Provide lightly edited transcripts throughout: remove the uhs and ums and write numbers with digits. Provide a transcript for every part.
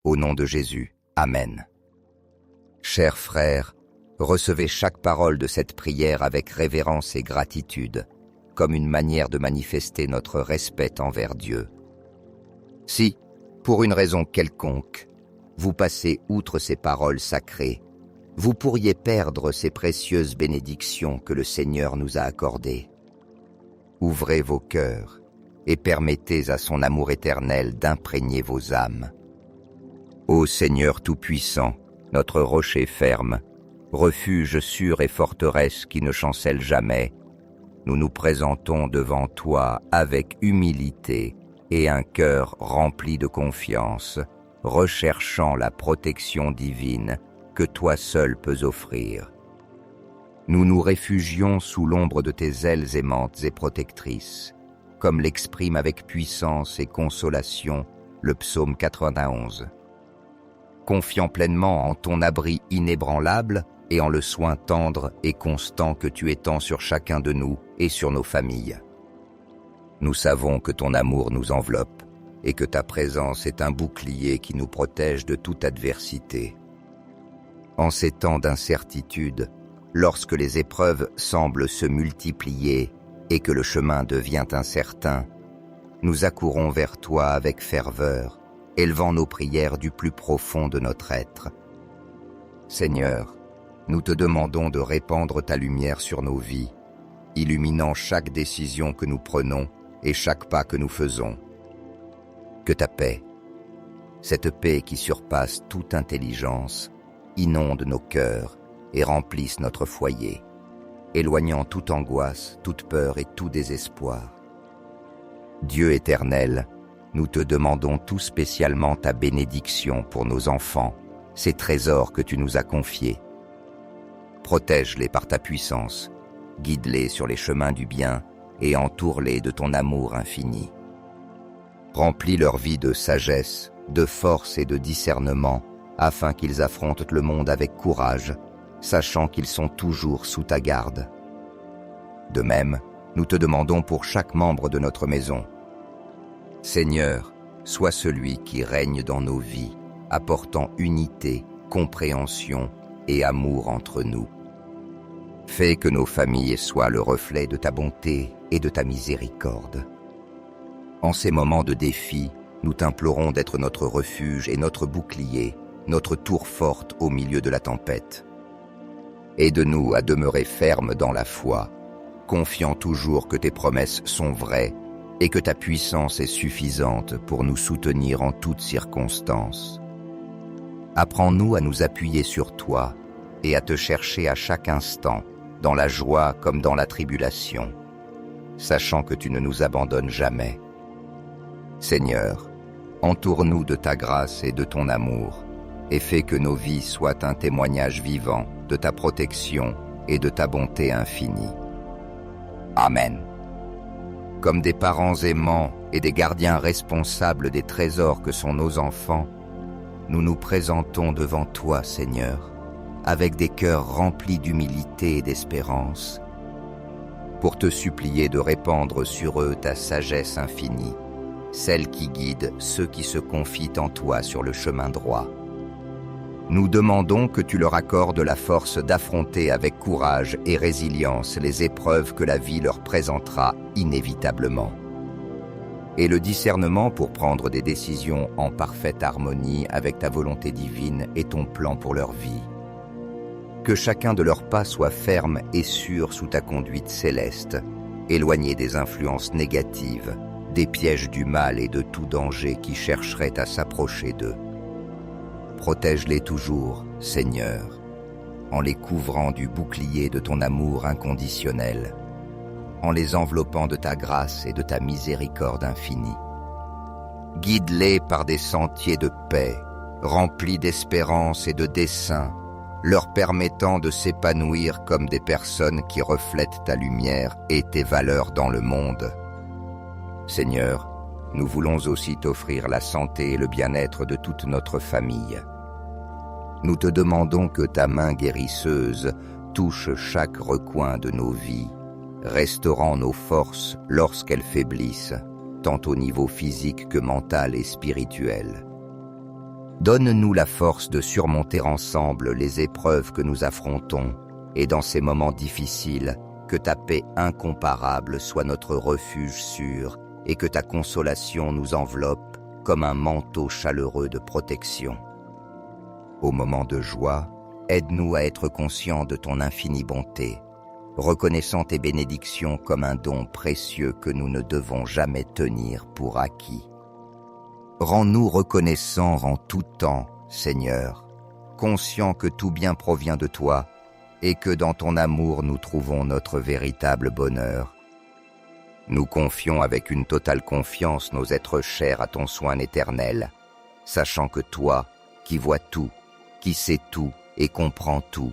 Au nom de Jésus. Amen. Chers frères, recevez chaque parole de cette prière avec révérence et gratitude, comme une manière de manifester notre respect envers Dieu. Si, pour une raison quelconque, vous passez outre ces paroles sacrées, vous pourriez perdre ces précieuses bénédictions que le Seigneur nous a accordées. Ouvrez vos cœurs et permettez à son amour éternel d'imprégner vos âmes. Ô Seigneur Tout-Puissant, notre rocher ferme, refuge sûr et forteresse qui ne chancelle jamais, nous nous présentons devant toi avec humilité et un cœur rempli de confiance, recherchant la protection divine que toi seul peux offrir. Nous nous réfugions sous l'ombre de tes ailes aimantes et protectrices, comme l'exprime avec puissance et consolation le psaume 91. Confiant pleinement en ton abri inébranlable et en le soin tendre et constant que tu étends sur chacun de nous et sur nos familles. Nous savons que ton amour nous enveloppe et que ta présence est un bouclier qui nous protège de toute adversité. En ces temps d'incertitude, lorsque les épreuves semblent se multiplier et que le chemin devient incertain, nous accourons vers toi avec ferveur, élevant nos prières du plus profond de notre être. Seigneur, nous te demandons de répandre ta lumière sur nos vies, illuminant chaque décision que nous prenons et chaque pas que nous faisons. Que ta paix, cette paix qui surpasse toute intelligence, inonde nos cœurs et remplisse notre foyer, éloignant toute angoisse, toute peur et tout désespoir. Dieu éternel, nous te demandons tout spécialement ta bénédiction pour nos enfants, ces trésors que tu nous as confiés. Protège-les par ta puissance, guide-les sur les chemins du bien et entoure-les de ton amour infini. Remplis leur vie de sagesse, de force et de discernement, afin qu'ils affrontent le monde avec courage, sachant qu'ils sont toujours sous ta garde. De même, nous te demandons pour chaque membre de notre maison. Seigneur, sois celui qui règne dans nos vies, apportant unité, compréhension et amour entre nous. Fais que nos familles soient le reflet de ta bonté et de ta miséricorde. En ces moments de défi, nous t'implorons d'être notre refuge et notre bouclier, notre tour forte au milieu de la tempête. Aide-nous à demeurer fermes dans la foi, confiant toujours que tes promesses sont vraies et que ta puissance est suffisante pour nous soutenir en toutes circonstances. Apprends-nous à nous appuyer sur toi et à te chercher à chaque instant, dans la joie comme dans la tribulation, sachant que tu ne nous abandonnes jamais. Seigneur, entoure-nous de ta grâce et de ton amour, et fais que nos vies soient un témoignage vivant de ta protection et de ta bonté infinie. Amen. Comme des parents aimants et des gardiens responsables des trésors que sont nos enfants, nous nous présentons devant toi, Seigneur, avec des cœurs remplis d'humilité et d'espérance, pour te supplier de répandre sur eux ta sagesse infinie, celle qui guide ceux qui se confient en toi sur le chemin droit. Nous demandons que tu leur accordes la force d'affronter avec courage et résilience les épreuves que la vie leur présentera inévitablement, et le discernement pour prendre des décisions en parfaite harmonie avec ta volonté divine et ton plan pour leur vie. Que chacun de leurs pas soit ferme et sûr sous ta conduite céleste, éloigné des influences négatives, des pièges du mal et de tout danger qui chercherait à s'approcher d'eux. Protège-les toujours, Seigneur, en les couvrant du bouclier de ton amour inconditionnel, en les enveloppant de ta grâce et de ta miséricorde infinie. Guide-les par des sentiers de paix, remplis d'espérance et de dessein, leur permettant de s'épanouir comme des personnes qui reflètent ta lumière et tes valeurs dans le monde. Seigneur, nous voulons aussi t'offrir la santé et le bien-être de toute notre famille. Nous te demandons que ta main guérisseuse touche chaque recoin de nos vies, restaurant nos forces lorsqu'elles faiblissent, tant au niveau physique que mental et spirituel. Donne-nous la force de surmonter ensemble les épreuves que nous affrontons, et dans ces moments difficiles, que ta paix incomparable soit notre refuge sûr, et que ta consolation nous enveloppe comme un manteau chaleureux de protection. Au moment de joie, aide-nous à être conscients de ton infinie bonté, reconnaissant tes bénédictions comme un don précieux que nous ne devons jamais tenir pour acquis. Rends-nous reconnaissants en tout temps, Seigneur, conscients que tout bien provient de toi et que dans ton amour nous trouvons notre véritable bonheur. Nous confions avec une totale confiance nos êtres chers à ton soin éternel, sachant que toi, qui vois tout, qui sais tout et comprends tout,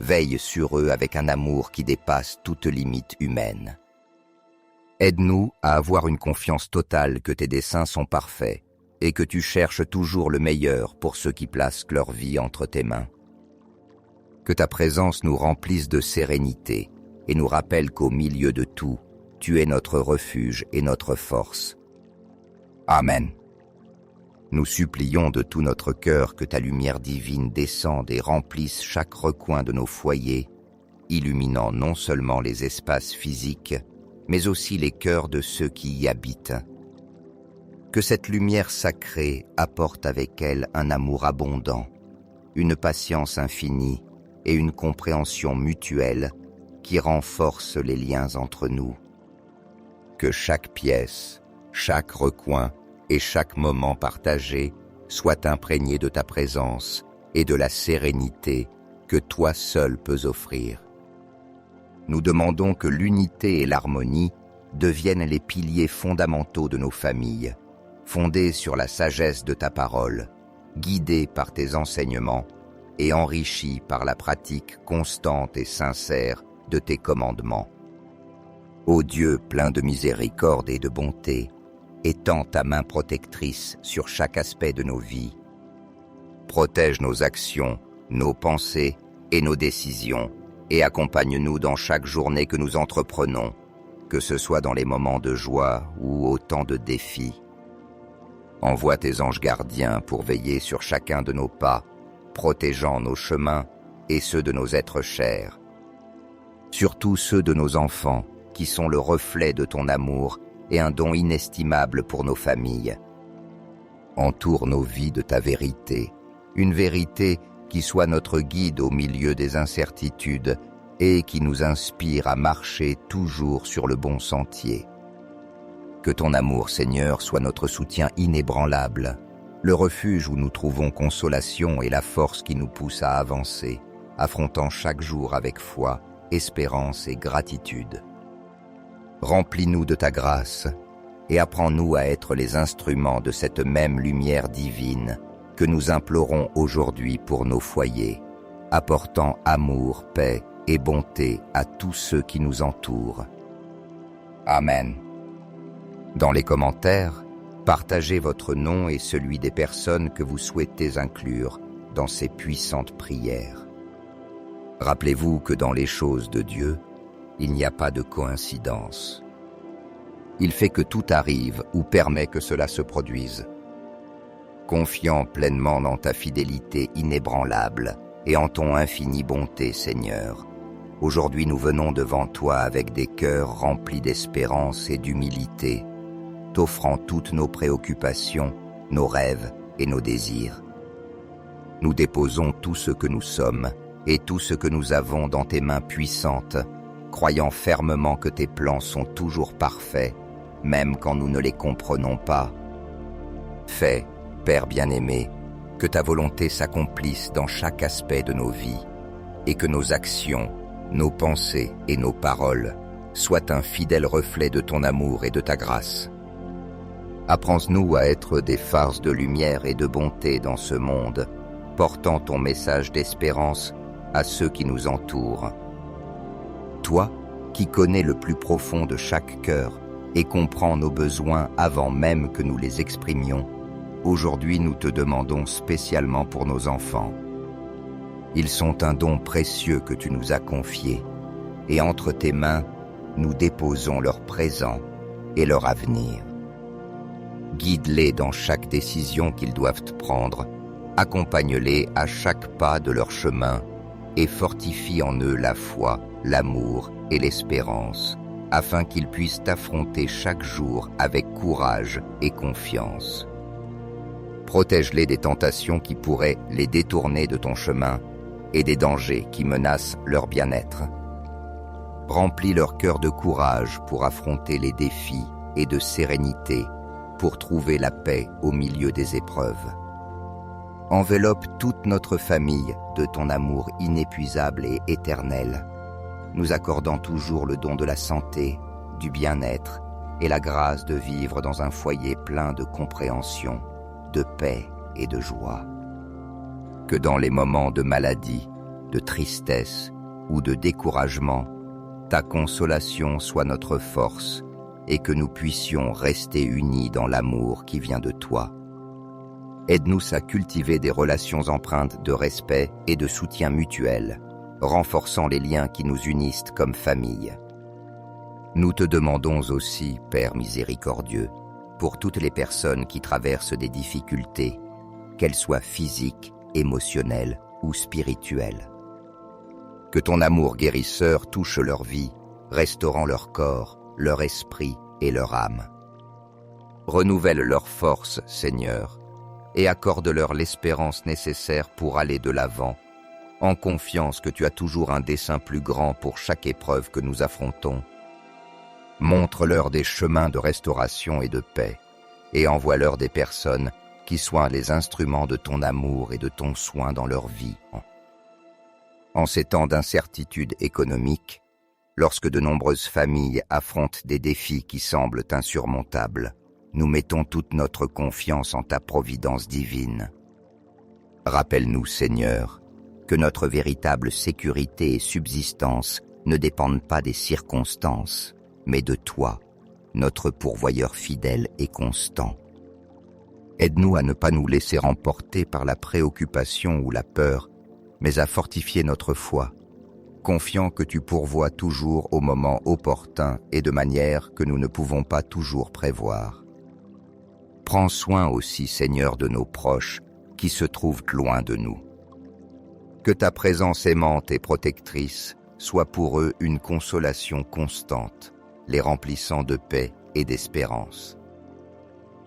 veille sur eux avec un amour qui dépasse toute limite humaine. Aide-nous à avoir une confiance totale que tes desseins sont parfaits et que tu cherches toujours le meilleur pour ceux qui placent leur vie entre tes mains. Que ta présence nous remplisse de sérénité et nous rappelle qu'au milieu de tout, tu es notre refuge et notre force. Amen. Nous supplions de tout notre cœur que ta lumière divine descende et remplisse chaque recoin de nos foyers, illuminant non seulement les espaces physiques, mais aussi les cœurs de ceux qui y habitent. Que cette lumière sacrée apporte avec elle un amour abondant, une patience infinie et une compréhension mutuelle qui renforce les liens entre nous. Que chaque pièce, chaque recoin et chaque moment partagé soit imprégné de ta présence et de la sérénité que toi seul peux offrir. Nous demandons que l'unité et l'harmonie deviennent les piliers fondamentaux de nos familles, fondés sur la sagesse de ta parole, guidés par tes enseignements et enrichis par la pratique constante et sincère de tes commandements. Ô Dieu plein de miséricorde et de bonté, étends ta main protectrice sur chaque aspect de nos vies. Protège nos actions, nos pensées et nos décisions, et accompagne-nous dans chaque journée que nous entreprenons, que ce soit dans les moments de joie ou au temps de défis. Envoie tes anges gardiens pour veiller sur chacun de nos pas, protégeant nos chemins et ceux de nos êtres chers. Surtout ceux de nos enfants, qui sont le reflet de ton amour et un don inestimable pour nos familles. Entoure nos vies de ta vérité, une vérité qui soit notre guide au milieu des incertitudes et qui nous inspire à marcher toujours sur le bon sentier. Que ton amour, Seigneur, soit notre soutien inébranlable, le refuge où nous trouvons consolation et la force qui nous pousse à avancer, affrontant chaque jour avec foi, espérance et gratitude. Remplis-nous de ta grâce et apprends-nous à être les instruments de cette même lumière divine que nous implorons aujourd'hui pour nos foyers, apportant amour, paix et bonté à tous ceux qui nous entourent. Amen. Dans les commentaires, partagez votre nom et celui des personnes que vous souhaitez inclure dans ces puissantes prières. Rappelez-vous que dans les choses de Dieu, il n'y a pas de coïncidence. Il fait que tout arrive ou permet que cela se produise. Confiant pleinement dans ta fidélité inébranlable et en ton infinie bonté, Seigneur, aujourd'hui nous venons devant toi avec des cœurs remplis d'espérance et d'humilité, t'offrant toutes nos préoccupations, nos rêves et nos désirs. Nous déposons tout ce que nous sommes et tout ce que nous avons dans tes mains puissantes, croyant fermement que tes plans sont toujours parfaits, même quand nous ne les comprenons pas. Fais, Père bien-aimé, que ta volonté s'accomplisse dans chaque aspect de nos vies, et que nos actions, nos pensées et nos paroles soient un fidèle reflet de ton amour et de ta grâce. Apprends-nous à être des phares de lumière et de bonté dans ce monde, portant ton message d'espérance à ceux qui nous entourent. Toi, qui connais le plus profond de chaque cœur et comprends nos besoins avant même que nous les exprimions, aujourd'hui nous te demandons spécialement pour nos enfants. Ils sont un don précieux que tu nous as confié, et entre tes mains, nous déposons leur présent et leur avenir. Guide-les dans chaque décision qu'ils doivent prendre Accompagne-les à chaque pas de leur chemin et fortifie en eux la foi, l'amour et l'espérance, afin qu'ils puissent affronter chaque jour avec courage et confiance. Protège-les des tentations qui pourraient les détourner de ton chemin et des dangers qui menacent leur bien-être. Remplis leur cœur de courage pour affronter les défis et de sérénité pour trouver la paix au milieu des épreuves. Enveloppe toute notre famille de ton amour inépuisable et éternel, nous accordant toujours le don de la santé, du bien-être et la grâce de vivre dans un foyer plein de compréhension, de paix et de joie. Que dans les moments de maladie, de tristesse ou de découragement, ta consolation soit notre force et que nous puissions rester unis dans l'amour qui vient de toi. Aide-nous à cultiver des relations empreintes de respect et de soutien mutuel, renforçant les liens qui nous unissent comme famille. Nous te demandons aussi, Père miséricordieux, pour toutes les personnes qui traversent des difficultés, qu'elles soient physiques, émotionnelles ou spirituelles. Que ton amour guérisseur touche leur vie, restaurant leur corps, leur esprit et leur âme. Renouvelle leur force, Seigneur, et accorde-leur l'espérance nécessaire pour aller de l'avant, en confiance que tu as toujours un dessein plus grand pour chaque épreuve que nous affrontons. Montre-leur des chemins de restauration et de paix, et envoie-leur des personnes qui soient les instruments de ton amour et de ton soin dans leur vie. En ces temps d'incertitude économique, lorsque de nombreuses familles affrontent des défis qui semblent insurmontables, nous mettons toute notre confiance en ta providence divine. Rappelle-nous, Seigneur, que notre véritable sécurité et subsistance ne dépendent pas des circonstances, mais de toi, notre pourvoyeur fidèle et constant. Aide-nous à ne pas nous laisser emporter par la préoccupation ou la peur, mais à fortifier notre foi, confiant que tu pourvois toujours au moment opportun et de manière que nous ne pouvons pas toujours prévoir. Prends soin aussi, Seigneur, de nos proches qui se trouvent loin de nous. Que ta présence aimante et protectrice soit pour eux une consolation constante, les remplissant de paix et d'espérance.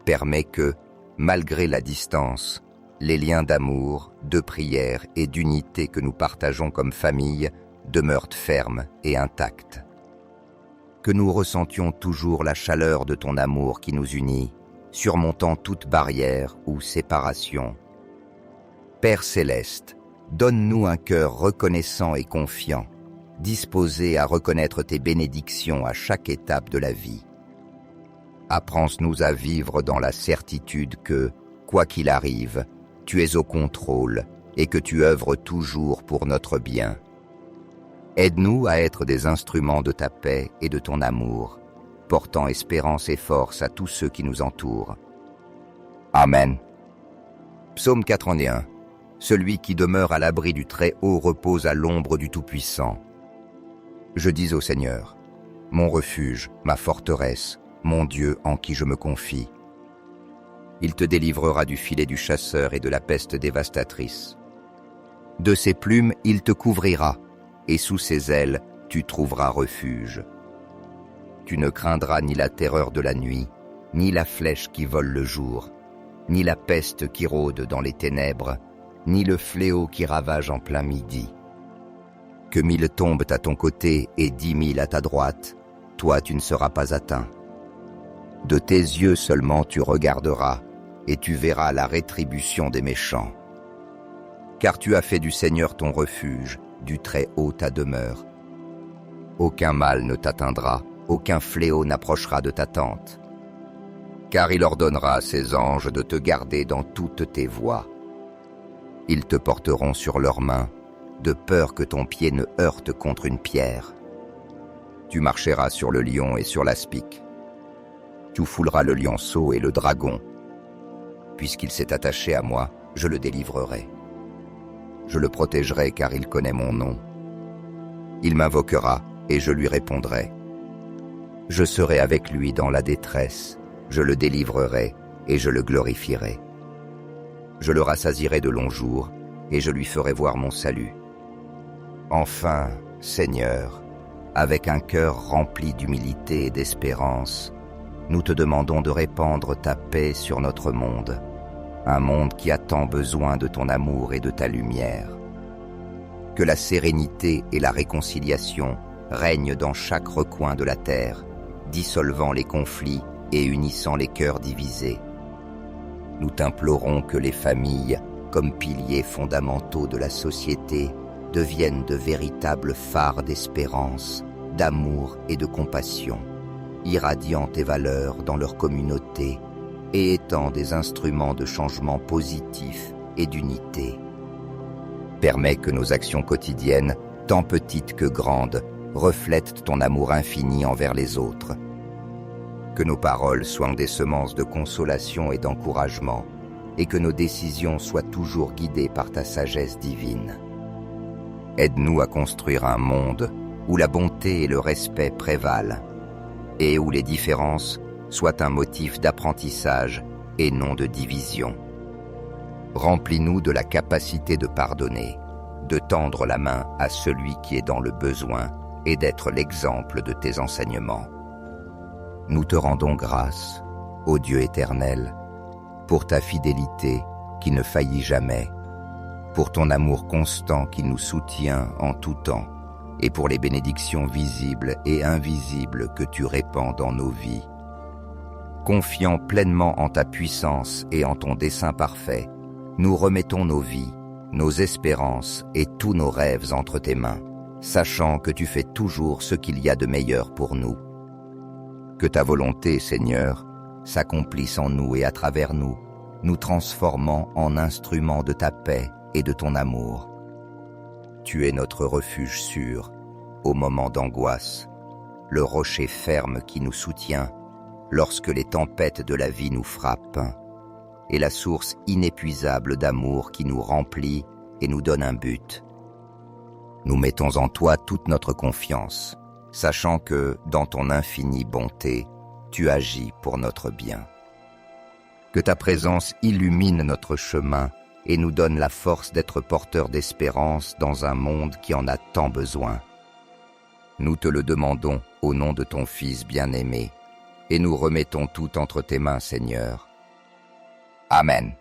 Permets que, malgré la distance, les liens d'amour, de prière et d'unité que nous partageons comme famille demeurent fermes et intacts. Que nous ressentions toujours la chaleur de ton amour qui nous unit, surmontant toute barrière ou séparation. Père céleste, donne-nous un cœur reconnaissant et confiant, disposé à reconnaître tes bénédictions à chaque étape de la vie. Apprends-nous à vivre dans la certitude que, quoi qu'il arrive, tu es au contrôle et que tu œuvres toujours pour notre bien. Aide-nous à être des instruments de ta paix et de ton amour, portant espérance et force à tous ceux qui nous entourent. Amen. Psaume 81. Celui qui demeure à l'abri du Très-Haut repose à l'ombre du Tout-Puissant. Je dis au Seigneur, mon refuge, ma forteresse, mon Dieu en qui je me confie. Il te délivrera du filet du chasseur et de la peste dévastatrice. De ses plumes, il te couvrira, et sous ses ailes, tu trouveras refuge. Tu ne craindras ni la terreur de la nuit, ni la flèche qui vole le jour, ni la peste qui rôde dans les ténèbres, ni le fléau qui ravage en plein midi. Que 1000 tombent à ton côté et 10 000 à ta droite, toi tu ne seras pas atteint. De tes yeux seulement tu regarderas, et tu verras la rétribution des méchants. Car tu as fait du Seigneur ton refuge, du Très-Haut ta demeure. Aucun mal ne t'atteindra, aucun fléau n'approchera de ta tente. Car il ordonnera à ses anges de te garder dans toutes tes voies. Ils te porteront sur leurs mains, de peur que ton pied ne heurte contre une pierre. Tu marcheras sur le lion et sur l'aspic. Tu fouleras le lionceau et le dragon. Puisqu'il s'est attaché à moi, je le délivrerai. Je le protégerai car il connaît mon nom. Il m'invoquera et je lui répondrai. Je serai avec lui dans la détresse, je le délivrerai et je le glorifierai. Je le rassasierai de longs jours, et je lui ferai voir mon salut. Enfin, Seigneur, avec un cœur rempli d'humilité et d'espérance, nous te demandons de répandre ta paix sur notre monde, un monde qui a tant besoin de ton amour et de ta lumière. Que la sérénité et la réconciliation règnent dans chaque recoin de la terre, dissolvant les conflits et unissant les cœurs divisés. Nous t'implorons que les familles, comme piliers fondamentaux de la société, deviennent de véritables phares d'espérance, d'amour et de compassion, irradiant tes valeurs dans leur communauté et étant des instruments de changement positif et d'unité. Permets que nos actions quotidiennes, tant petites que grandes, reflètent ton amour infini envers les autres. Que nos paroles soient des semences de consolation et d'encouragement, et que nos décisions soient toujours guidées par ta sagesse divine. Aide-nous à construire un monde où la bonté et le respect prévalent, et où les différences soient un motif d'apprentissage et non de division. Remplis-nous de la capacité de pardonner, de tendre la main à celui qui est dans le besoin et d'être l'exemple de tes enseignements. Nous te rendons grâce, ô Dieu éternel, pour ta fidélité qui ne faillit jamais, pour ton amour constant qui nous soutient en tout temps, et pour les bénédictions visibles et invisibles que tu répands dans nos vies. Confiant pleinement en ta puissance et en ton dessein parfait, nous remettons nos vies, nos espérances et tous nos rêves entre tes mains, sachant que tu fais toujours ce qu'il y a de meilleur pour nous. Que ta volonté, Seigneur, s'accomplisse en nous et à travers nous, nous transformant en instruments de ta paix et de ton amour. Tu es notre refuge sûr, au moment d'angoisse, le rocher ferme qui nous soutient lorsque les tempêtes de la vie nous frappent, et la source inépuisable d'amour qui nous remplit et nous donne un but. Nous mettons en toi toute notre confiance, sachant que, dans ton infinie bonté, tu agis pour notre bien. Que ta présence illumine notre chemin et nous donne la force d'être porteurs d'espérance dans un monde qui en a tant besoin. Nous te le demandons au nom de ton Fils bien-aimé, et nous remettons tout entre tes mains, Seigneur. Amen.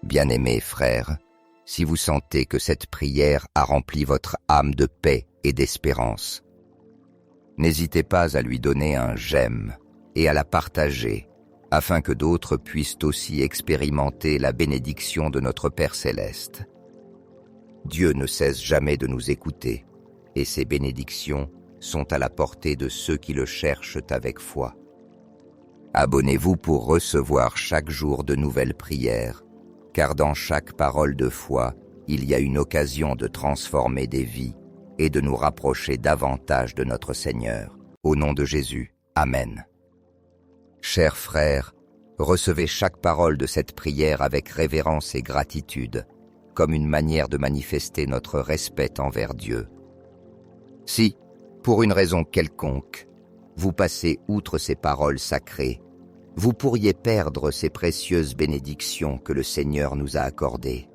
Bien-aimés frères, si vous sentez que cette prière a rempli votre âme de paix et d'espérance, n'hésitez pas à lui donner un j'aime et à la partager, afin que d'autres puissent aussi expérimenter la bénédiction de notre Père Céleste. Dieu ne cesse jamais de nous écouter, et ses bénédictions sont à la portée de ceux qui le cherchent avec foi. Abonnez-vous pour recevoir chaque jour de nouvelles prières, car dans chaque parole de foi, il y a une occasion de transformer des vies et de nous rapprocher davantage de notre Seigneur. Au nom de Jésus, Amen. Chers frères, recevez chaque parole de cette prière avec révérence et gratitude, comme une manière de manifester notre respect envers Dieu. Si, pour une raison quelconque, vous passez outre ces paroles sacrées, vous pourriez perdre ces précieuses bénédictions que le Seigneur nous a accordées.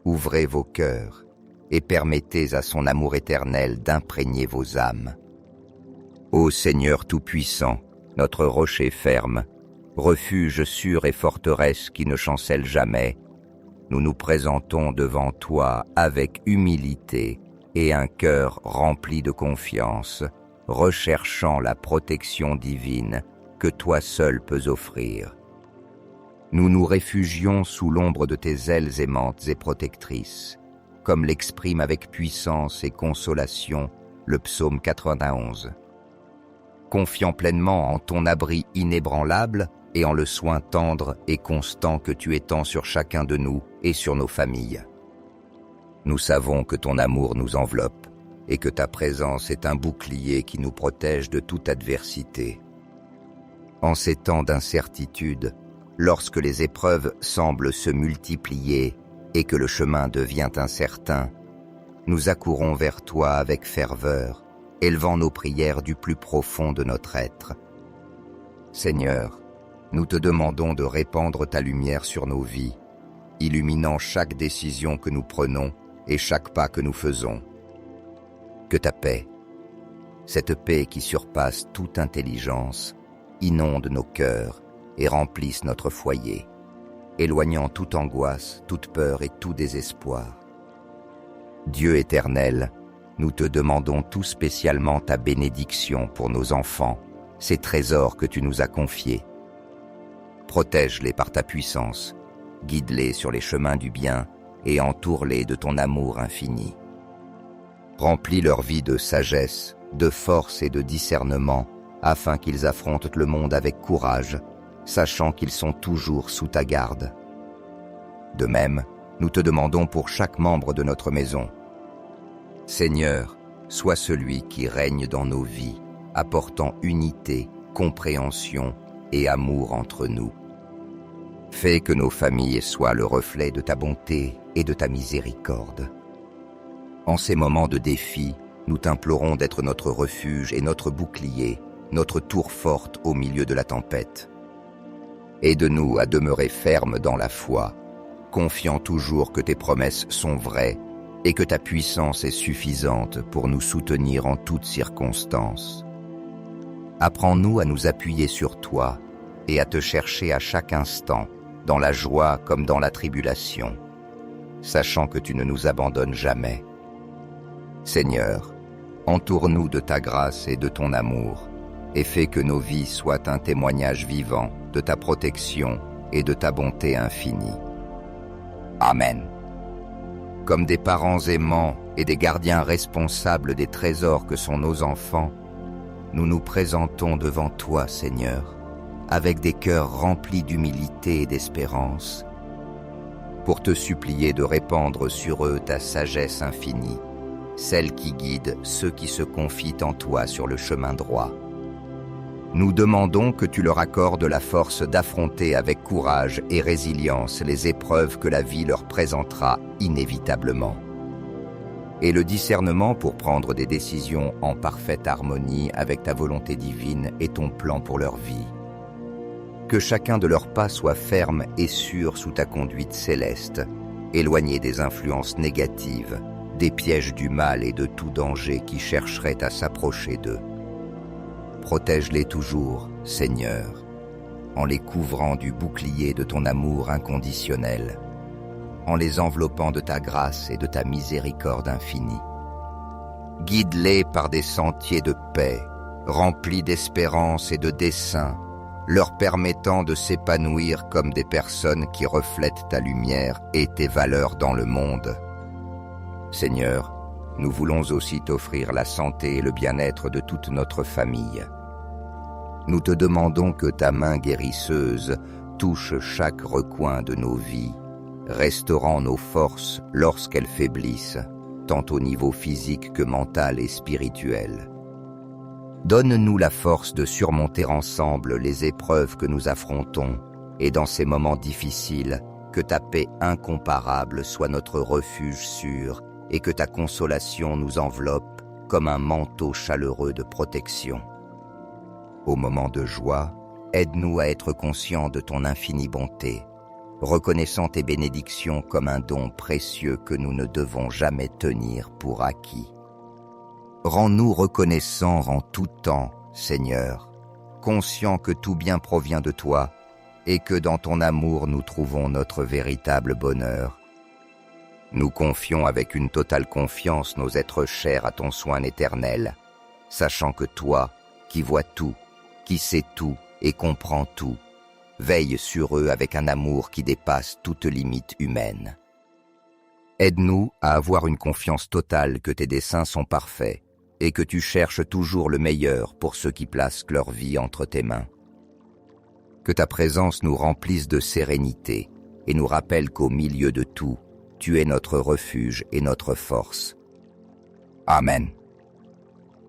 Ouvrez vos cœurs et permettez à son amour éternel d'imprégner vos âmes. Ô Seigneur Tout-Puissant, notre rocher ferme, refuge sûr et forteresse qui ne chancelle jamais, nous nous présentons devant toi avec humilité et un cœur rempli de confiance, recherchant la protection divine que toi seul peux offrir. Nous nous réfugions sous l'ombre de tes ailes aimantes et protectrices, comme l'exprime avec puissance et consolation le psaume 91. Confiant pleinement en ton abri inébranlable et en le soin tendre et constant que tu étends sur chacun de nous et sur nos familles. Nous savons que ton amour nous enveloppe et que ta présence est un bouclier qui nous protège de toute adversité. En ces temps d'incertitude, lorsque les épreuves semblent se multiplier et que le chemin devient incertain, nous accourons vers toi avec ferveur, élevant nos prières du plus profond de notre être. Seigneur, nous te demandons de répandre ta lumière sur nos vies illuminant chaque décision que nous prenons et chaque pas que nous faisons. Que ta paix, cette paix qui surpasse toute intelligence, inonde nos cœurs et remplisse notre foyer, éloignant toute angoisse, toute peur et tout désespoir. Dieu éternel, nous te demandons tout spécialement ta bénédiction pour nos enfants, ces trésors que tu nous as confiés. Protège-les par ta puissance, guide-les sur les chemins du bien et entoure-les de ton amour infini. Remplis leur vie de sagesse, de force et de discernement, afin qu'ils affrontent le monde avec courage, sachant qu'ils sont toujours sous ta garde. De même, nous te demandons pour chaque membre de notre maison. Seigneur, sois celui qui règne dans nos vies, apportant unité, compréhension et amour entre nous. Fais que nos familles soient le reflet de ta bonté et de ta miséricorde. En ces moments de défi, nous t'implorons d'être notre refuge et notre bouclier, notre tour forte au milieu de la tempête. Aide-nous à demeurer fermes dans la foi, confiant toujours que tes promesses sont vraies et que ta puissance est suffisante pour nous soutenir en toutes circonstances. Apprends-nous à nous appuyer sur toi et à te chercher à chaque instant, dans la joie comme dans la tribulation, sachant que tu ne nous abandonnes jamais. Seigneur, entoure-nous de ta grâce et de ton amour, et fais que nos vies soient un témoignage vivant de ta protection et de ta bonté infinie. Amen. Comme des parents aimants et des gardiens responsables des trésors que sont nos enfants, nous nous présentons devant toi, Seigneur, avec des cœurs remplis d'humilité et d'espérance, pour te supplier de répandre sur eux ta sagesse infinie, celle qui guide ceux qui se confient en toi sur le chemin droit. Nous demandons que tu leur accordes la force d'affronter avec courage et résilience les épreuves que la vie leur présentera inévitablement, et le discernement pour prendre des décisions en parfaite harmonie avec ta volonté divine et ton plan pour leur vie. Que chacun de leurs pas soit ferme et sûr sous ta conduite céleste, éloigné des influences négatives, des pièges du mal et de tout danger qui chercherait à s'approcher d'eux. Protège-les toujours, Seigneur, en les couvrant du bouclier de ton amour inconditionnel, en les enveloppant de ta grâce et de ta miséricorde infinie. Guide-les par des sentiers de paix, remplis d'espérance et de dessein, leur permettant de s'épanouir comme des personnes qui reflètent ta lumière et tes valeurs dans le monde. Seigneur, nous voulons aussi t'offrir la santé et le bien-être de toute notre famille. Nous te demandons que ta main guérisseuse touche chaque recoin de nos vies, restaurant nos forces lorsqu'elles faiblissent, tant au niveau physique que mental et spirituel. Donne-nous la force de surmonter ensemble les épreuves que nous affrontons, et dans ces moments difficiles, que ta paix incomparable soit notre refuge sûr, et que ta consolation nous enveloppe comme un manteau chaleureux de protection. Au moment de joie, aide-nous à être conscients de ton infinie bonté, reconnaissant tes bénédictions comme un don précieux que nous ne devons jamais tenir pour acquis. Rends-nous reconnaissants en tout temps, Seigneur, conscients que tout bien provient de toi et que dans ton amour nous trouvons notre véritable bonheur. Nous confions avec une totale confiance nos êtres chers à ton soin éternel, sachant que toi, qui vois tout, qui sais tout et comprends tout, veille sur eux avec un amour qui dépasse toute limite humaine. Aide-nous à avoir une confiance totale que tes desseins sont parfaits et que tu cherches toujours le meilleur pour ceux qui placent leur vie entre tes mains. Que ta présence nous remplisse de sérénité et nous rappelle qu'au milieu de tout, tu es notre refuge et notre force. Amen.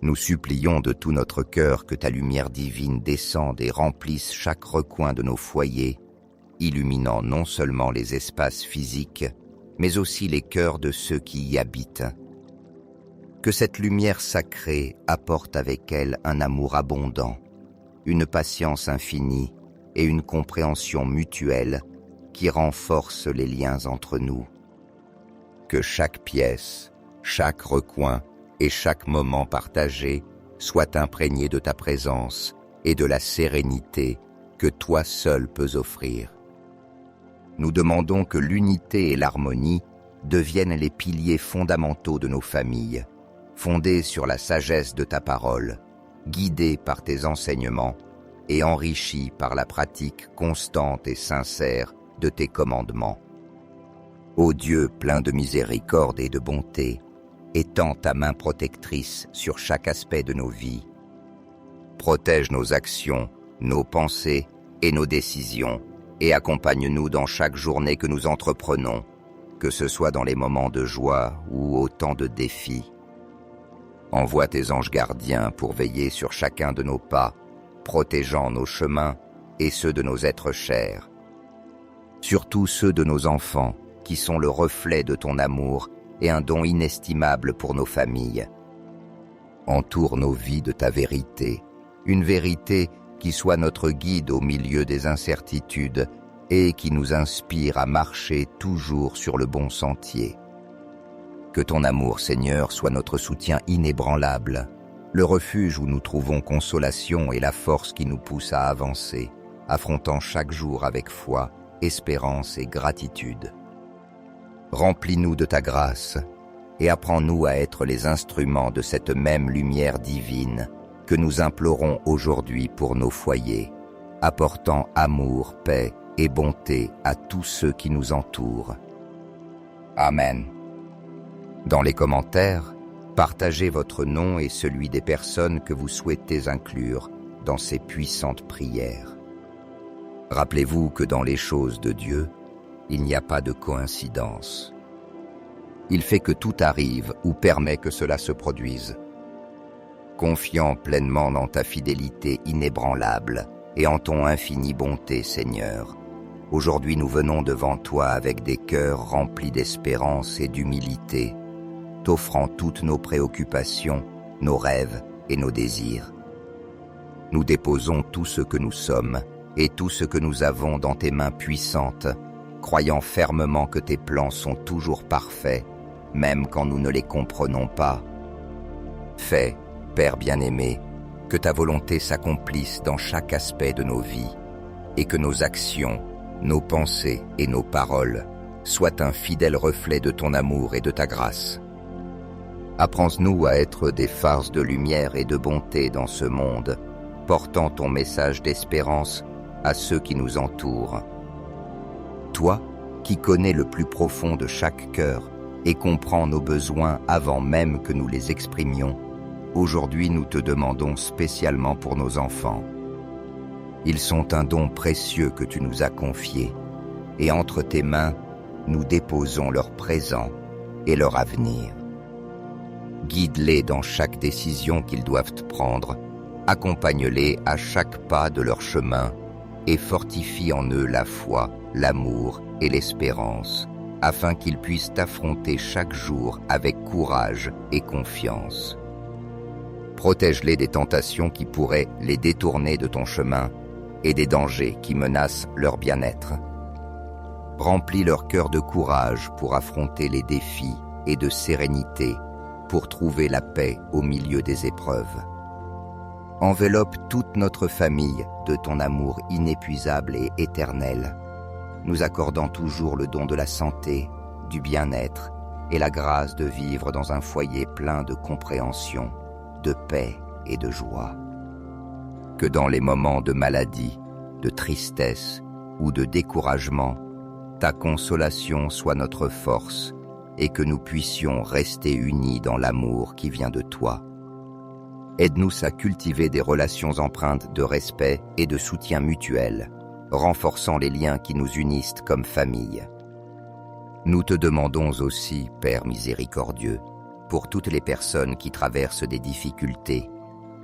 Nous supplions de tout notre cœur que ta lumière divine descende et remplisse chaque recoin de nos foyers, illuminant non seulement les espaces physiques, mais aussi les cœurs de ceux qui y habitent. Que cette lumière sacrée apporte avec elle un amour abondant, une patience infinie et une compréhension mutuelle, qui renforce les liens entre nous. Que chaque pièce, chaque recoin et chaque moment partagé soit imprégné de ta présence et de la sérénité que toi seul peux offrir. Nous demandons que l'unité et l'harmonie deviennent les piliers fondamentaux de nos familles, fondés sur la sagesse de ta parole, guidés par tes enseignements et enrichis par la pratique constante et sincère de tes commandements. Ô Dieu plein de miséricorde et de bonté, étends ta main protectrice sur chaque aspect de nos vies. Protège nos actions, nos pensées et nos décisions, et accompagne-nous dans chaque journée que nous entreprenons, que ce soit dans les moments de joie ou au temps de défis. Envoie tes anges gardiens pour veiller sur chacun de nos pas, protégeant nos chemins et ceux de nos êtres chers. Surtout ceux de nos enfants, qui sont le reflet de ton amour et un don inestimable pour nos familles. Entoure nos vies de ta vérité, une vérité qui soit notre guide au milieu des incertitudes et qui nous inspire à marcher toujours sur le bon sentier. Que ton amour, Seigneur, soit notre soutien inébranlable, le refuge où nous trouvons consolation et la force qui nous pousse à avancer, affrontant chaque jour avec foi, espérance et gratitude. Remplis-nous de ta grâce et apprends-nous à être les instruments de cette même lumière divine que nous implorons aujourd'hui pour nos foyers, apportant amour, paix et bonté à tous ceux qui nous entourent. Amen. Dans les commentaires, partagez votre nom et celui des personnes que vous souhaitez inclure dans ces puissantes prières. Rappelez-vous que dans les choses de Dieu, il n'y a pas de coïncidence. Il fait que tout arrive ou permet que cela se produise. Confiant pleinement dans ta fidélité inébranlable et en ton infinie bonté, Seigneur, aujourd'hui nous venons devant toi avec des cœurs remplis d'espérance et d'humilité, t'offrant toutes nos préoccupations, nos rêves et nos désirs. Nous déposons tout ce que nous sommes et tout ce que nous avons dans tes mains puissantes, croyant fermement que tes plans sont toujours parfaits, même quand nous ne les comprenons pas. Fais, Père bien-aimé, que ta volonté s'accomplisse dans chaque aspect de nos vies, et que nos actions, nos pensées et nos paroles soient un fidèle reflet de ton amour et de ta grâce. Apprends-nous à être des phares de lumière et de bonté dans ce monde, portant ton message d'espérance à ceux qui nous entourent. Toi, qui connais le plus profond de chaque cœur et comprends nos besoins avant même que nous les exprimions, aujourd'hui nous te demandons spécialement pour nos enfants. Ils sont un don précieux que tu nous as confié, et entre tes mains, nous déposons leur présent et leur avenir. Guide-les dans chaque décision qu'ils doivent prendre, accompagne-les à chaque pas de leur chemin et fortifie en eux la foi, l'amour et l'espérance, afin qu'ils puissent affronter chaque jour avec courage et confiance. Protège-les des tentations qui pourraient les détourner de ton chemin et des dangers qui menacent leur bien-être. Remplis leur cœur de courage pour affronter les défis et de sérénité pour trouver la paix au milieu des épreuves. Enveloppe toute notre famille de ton amour inépuisable et éternel, nous accordant toujours le don de la santé, du bien-être et la grâce de vivre dans un foyer plein de compréhension, de paix et de joie. Que dans les moments de maladie, de tristesse ou de découragement, ta consolation soit notre force et que nous puissions rester unis dans l'amour qui vient de toi. Aide-nous à cultiver des relations empreintes de respect et de soutien mutuel, renforçant les liens qui nous unissent comme famille. Nous te demandons aussi, Père miséricordieux, pour toutes les personnes qui traversent des difficultés,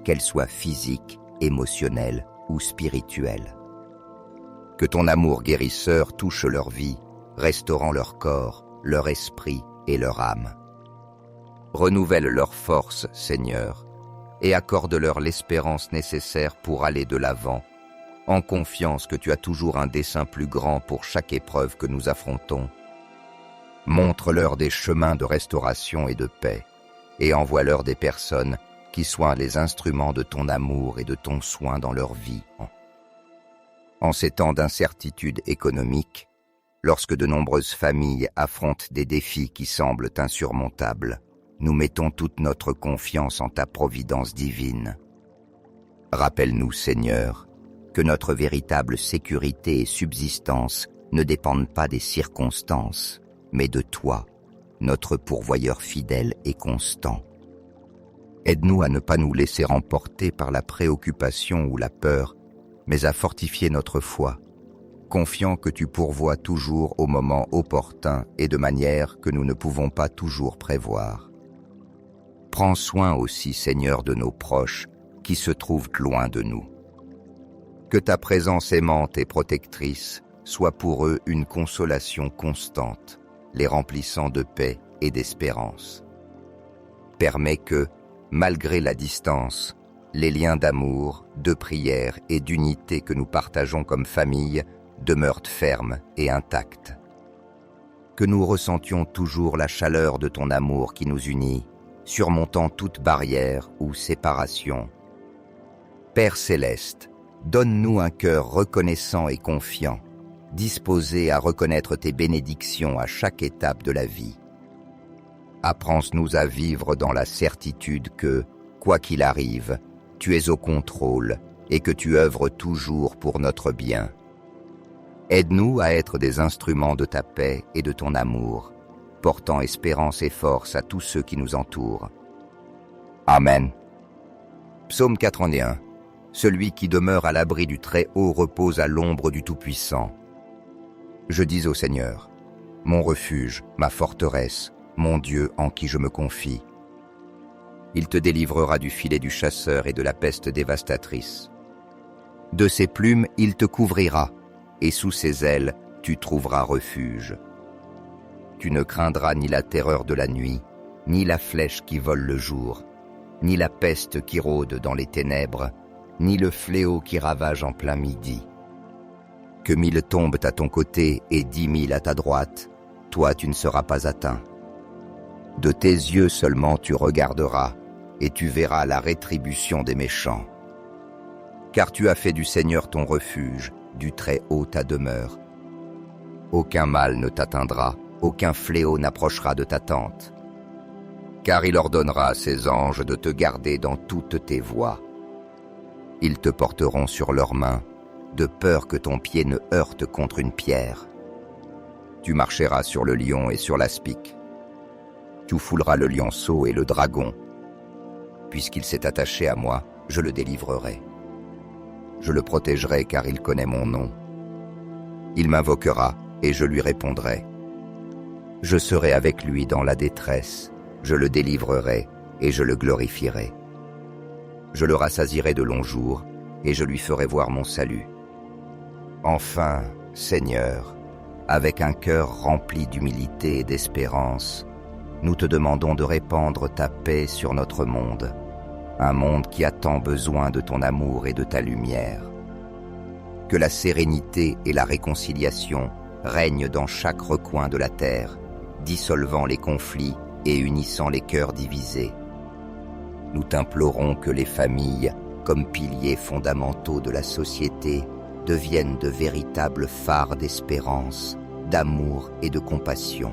qu'elles soient physiques, émotionnelles ou spirituelles. Que ton amour guérisseur touche leur vie, restaurant leur corps, leur esprit et leur âme. Renouvelle leur force, Seigneur, et accorde-leur l'espérance nécessaire pour aller de l'avant, en confiance que tu as toujours un dessein plus grand pour chaque épreuve que nous affrontons. Montre-leur des chemins de restauration et de paix, et envoie-leur des personnes qui soient les instruments de ton amour et de ton soin dans leur vie. En ces temps d'incertitude économique, lorsque de nombreuses familles affrontent des défis qui semblent insurmontables, nous mettons toute notre confiance en ta providence divine. Rappelle-nous, Seigneur, que notre véritable sécurité et subsistance ne dépendent pas des circonstances, mais de toi, notre pourvoyeur fidèle et constant. Aide-nous à ne pas nous laisser emporter par la préoccupation ou la peur, mais à fortifier notre foi, confiant que tu pourvois toujours au moment opportun et de manière que nous ne pouvons pas toujours prévoir. Prends soin aussi, Seigneur, de nos proches qui se trouvent loin de nous. Que ta présence aimante et protectrice soit pour eux une consolation constante, les remplissant de paix et d'espérance. Permets que, malgré la distance, les liens d'amour, de prière et d'unité que nous partageons comme famille demeurent fermes et intacts. Que nous ressentions toujours la chaleur de ton amour qui nous unit, surmontant toute barrière ou séparation. Père céleste, donne-nous un cœur reconnaissant et confiant, disposé à reconnaître tes bénédictions à chaque étape de la vie. Apprends-nous à vivre dans la certitude que, quoi qu'il arrive, tu es au contrôle et que tu œuvres toujours pour notre bien. Aide-nous à être des instruments de ta paix et de ton amour, portant espérance et force à tous ceux qui nous entourent. Amen. Psaume 81. Celui qui demeure à l'abri du Très-Haut repose à l'ombre du Tout-Puissant. Je dis au Seigneur, mon refuge, ma forteresse, mon Dieu en qui je me confie. Il te délivrera du filet du chasseur et de la peste dévastatrice. De ses plumes, il te couvrira, et sous ses ailes, tu trouveras refuge. Tu ne craindras ni la terreur de la nuit, ni la flèche qui vole le jour, ni la peste qui rôde dans les ténèbres, ni le fléau qui ravage en plein midi. Que 1000 tombent à ton côté et 10 000 à ta droite, toi tu ne seras pas atteint. De tes yeux seulement tu regarderas, et tu verras la rétribution des méchants. Car tu as fait du Seigneur ton refuge, du Très-Haut ta demeure. Aucun mal ne t'atteindra, aucun fléau n'approchera de ta tente. Car il ordonnera à ses anges de te garder dans toutes tes voies. Ils te porteront sur leurs mains, de peur que ton pied ne heurte contre une pierre. Tu marcheras sur le lion et sur l'aspic. Tu fouleras le lionceau et le dragon. Puisqu'il s'est attaché à moi, je le délivrerai. Je le protégerai car il connaît mon nom. Il m'invoquera et je lui répondrai. Je serai avec lui dans la détresse, je le délivrerai et je le glorifierai. Je le rassasierai de longs jours et je lui ferai voir mon salut. Enfin, Seigneur, avec un cœur rempli d'humilité et d'espérance, nous te demandons de répandre ta paix sur notre monde, un monde qui a tant besoin de ton amour et de ta lumière. Que la sérénité et la réconciliation règnent dans chaque recoin de la terre, dissolvant les conflits et unissant les cœurs divisés. Nous t'implorons que les familles, comme piliers fondamentaux de la société, deviennent de véritables phares d'espérance, d'amour et de compassion,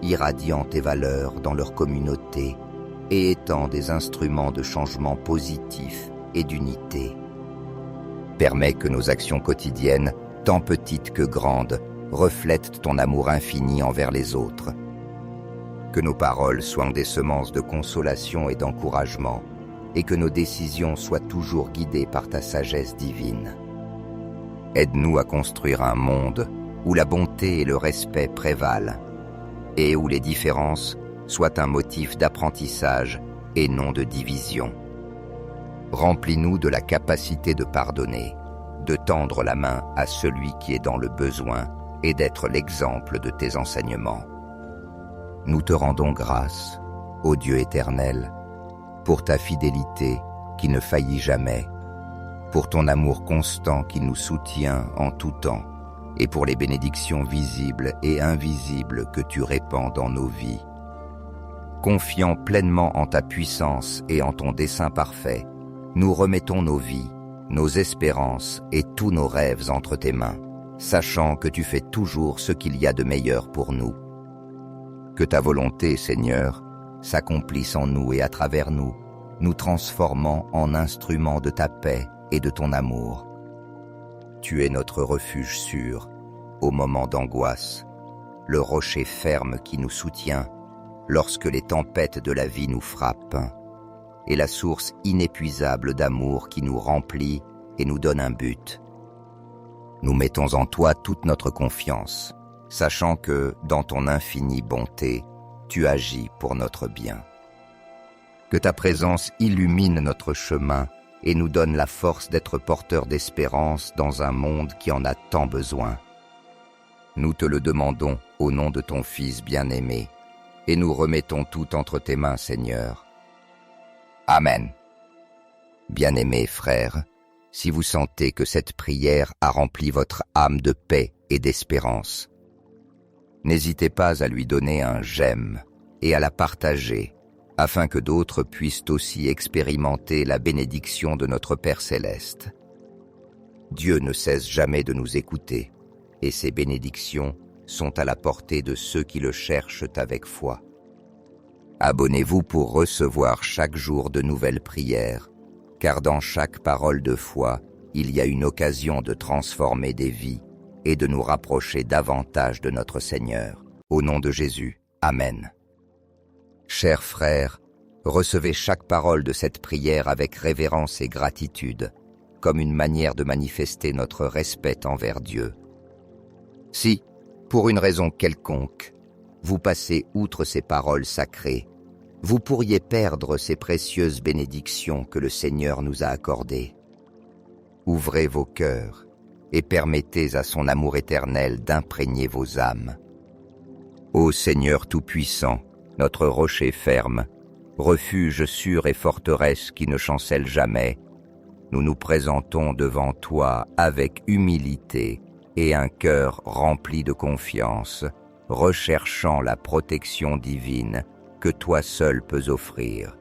irradiant tes valeurs dans leur communauté et étant des instruments de changement positif et d'unité. Permets que nos actions quotidiennes, tant petites que grandes, reflètent ton amour infini envers les autres. Que nos paroles soient des semences de consolation et d'encouragement, et que nos décisions soient toujours guidées par ta sagesse divine. Aide-nous à construire un monde où la bonté et le respect prévalent, et où les différences soient un motif d'apprentissage et non de division. Remplis-nous de la capacité de pardonner, de tendre la main à celui qui est dans le besoin et d'être l'exemple de tes enseignements. Nous te rendons grâce, ô Dieu éternel, pour ta fidélité qui ne faillit jamais, pour ton amour constant qui nous soutient en tout temps, et pour les bénédictions visibles et invisibles que tu répands dans nos vies. Confiant pleinement en ta puissance et en ton dessein parfait, nous remettons nos vies, nos espérances et tous nos rêves entre tes mains, sachant que tu fais toujours ce qu'il y a de meilleur pour nous. Que ta volonté, Seigneur, s'accomplisse en nous et à travers nous, nous transformant en instruments de ta paix et de ton amour. Tu es notre refuge sûr, au moment d'angoisse, le rocher ferme qui nous soutient lorsque les tempêtes de la vie nous frappent, et la source inépuisable d'amour qui nous remplit et nous donne un but. Nous mettons en toi toute notre confiance, sachant que, dans ton infinie bonté, tu agis pour notre bien. Que ta présence illumine notre chemin et nous donne la force d'être porteurs d'espérance dans un monde qui en a tant besoin. Nous te le demandons au nom de ton Fils bien-aimé, et nous remettons tout entre tes mains, Seigneur. Amen. Bien-aimés frères, si vous sentez que cette prière a rempli votre âme de paix et d'espérance, n'hésitez pas à lui donner un j'aime et à la partager, afin que d'autres puissent aussi expérimenter la bénédiction de notre Père Céleste. Dieu ne cesse jamais de nous écouter, et ses bénédictions sont à la portée de ceux qui le cherchent avec foi. Abonnez-vous pour recevoir chaque jour de nouvelles prières, car dans chaque parole de foi, il y a une occasion de transformer des vies et de nous rapprocher davantage de notre Seigneur. Au nom de Jésus, Amen. Chers frères, recevez chaque parole de cette prière avec révérence et gratitude, comme une manière de manifester notre respect envers Dieu. Si, pour une raison quelconque, vous passez outre ces paroles sacrées, vous pourriez perdre ces précieuses bénédictions que le Seigneur nous a accordées. Ouvrez vos cœurs et permettez à son amour éternel d'imprégner vos âmes. Ô Seigneur Tout-Puissant, notre rocher ferme, refuge sûr et forteresse qui ne chancelle jamais, nous nous présentons devant toi avec humilité et un cœur rempli de confiance, recherchant la protection divine que toi seul peux offrir.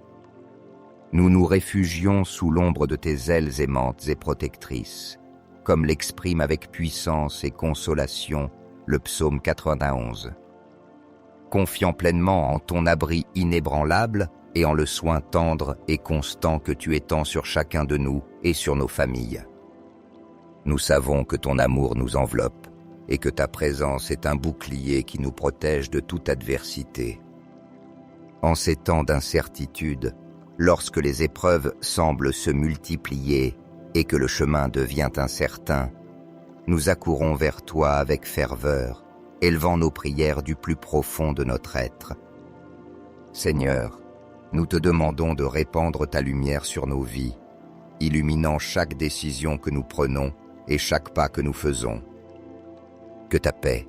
Nous nous réfugions sous l'ombre de tes ailes aimantes et protectrices, comme l'exprime avec puissance et consolation le psaume 91. Confiant pleinement en ton abri inébranlable et en le soin tendre et constant que tu étends sur chacun de nous et sur nos familles. Nous savons que ton amour nous enveloppe et que ta présence est un bouclier qui nous protège de toute adversité. En ces temps d'incertitude, lorsque les épreuves semblent se multiplier et que le chemin devient incertain, nous accourons vers toi avec ferveur, élevant nos prières du plus profond de notre être. Seigneur, nous te demandons de répandre ta lumière sur nos vies, illuminant chaque décision que nous prenons et chaque pas que nous faisons. Que ta paix,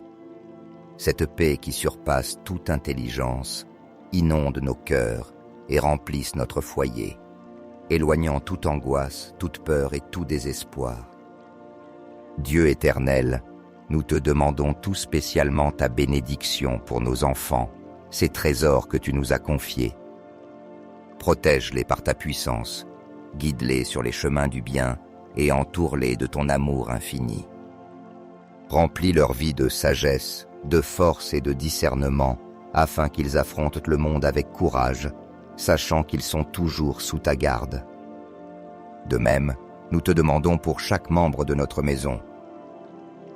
cette paix qui surpasse toute intelligence, inonde nos cœurs et remplisse notre foyer, éloignant toute angoisse, toute peur et tout désespoir. Dieu éternel, nous te demandons tout spécialement ta bénédiction pour nos enfants, ces trésors que tu nous as confiés. Protège-les par ta puissance, guide-les sur les chemins du bien et entoure-les de ton amour infini. Remplis leur vie de sagesse, de force et de discernement, afin qu'ils affrontent le monde avec courage, sachant qu'ils sont toujours sous ta garde. De même, nous te demandons pour chaque membre de notre maison.